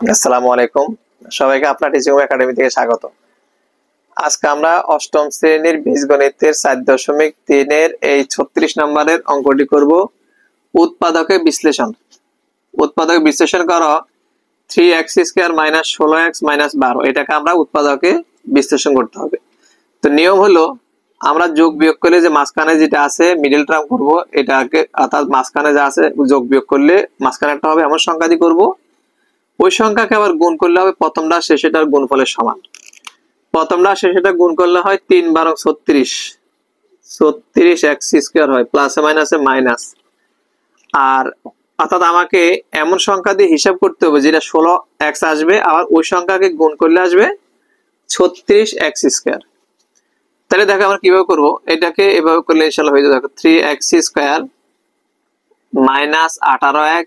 আসসালামু আলাইকুম, সবাইকে আপনার টিচিং একাডেমি থেকে স্বাগত। আজকে আমরা অষ্টম শ্রেণীর বীজগণিতের 4.3 এর এই 36 নম্বরের অঙ্কটি করব। উৎপাদকে বিশ্লেষণ। উৎপাদকে বিশ্লেষণ করো 3x² - 16x - 12, এটাকে আমরা উৎপাদকে বিশ্লেষণ করতে হবে। তো নিয়ম হলো আমরা যোগ বিয়োগ করলে যে মাঝখানে যেটা আছে মিডল টার্ম করব, এটাকে অর্থাৎ মাঝখানে যা আছে যোগ বিয়োগ করলে মাঝখানে একটা হবে এমন সংখ্যা দিয়ে করব। ওই সংখ্যাকে আবার গুণ করলে হবে প্রথমটা শেষেটার গুণফলের সমান। প্রথমটা শেষেটা গুণ করলে হয় 3 × 36, 36x² হয়, প্লাসে মাইনাসে মাইনাস। আর অর্থাৎ আমাকে এমন সংখ্যা দিয়ে হিসাব করতে হবে যেটা 16x আসবে, আবার ওই সংখ্যাকে গুণ করলে আসবে 36x²। তাহলে দেখো আমরা কিভাবে করবো, এটাকে এভাবে করলে ইনশাআল্লাহ হয়ে যাবে। দেখো 3x² - 18x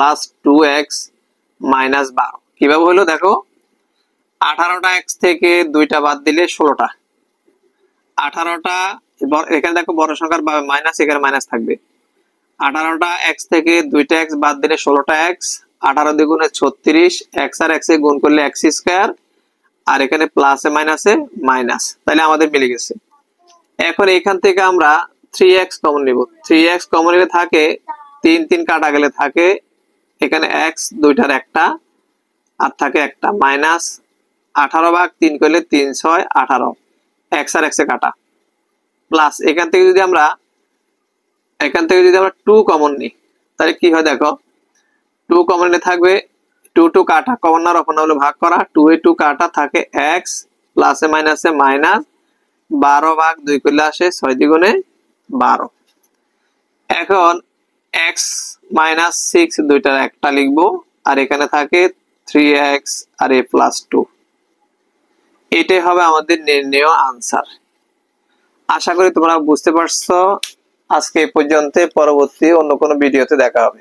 + 2x - 12 কিভাবে হলো দেখো, 18টা x থেকে 2টা বাদ দিলে 16টা। 18টা এখানে দেখো বড় সংখ্যার মাইনাস, এখানে মাইনাস থাকবে। 18টা x থেকে 2টা x বাদ দিলে 16টা x। 18 দ্বিগুণে 36, x আর x এ গুণ করলে x², আর এখানে প্লাসে মাইনাসে মাইনাস। তাহলে আমাদের মিলে গেছে। এখন এখান থেকে আমরা 3x কমন নিব। 3x কমন নিলে থাকে 3 3 কাটা গেলে থাকে এখানে x, দুইটার একটা আর থাকে একটা, মাইনাস 18/3 করলে 3 6 18, x আর x এ কাটা, প্লাস এখান থেকে যদি আমরা 2 কমন নিই তাহলে কি হয় দেখো, 2 কমন নিলে থাকবে 2 2 কাটা, কমন না রকম হলে ভাগ করা, 2 এ 2 কাটা থাকে x, প্লাসে মাইনাসে মাইনাস, 12/2 করলে আসে 6 দ্বিগুণে 12। এখন x - 6 দুইটার একটা লিখবো, আর এখানে থাকে 3x আর a + 2। এটাই হবে আমাদের নির্ণেয় আনসার। আশা করি তোমরা বুঝতে পারছো। আজকে এই পর্যন্ত, পরবর্তী অন্য কোনো ভিডিওতে দেখা হবে।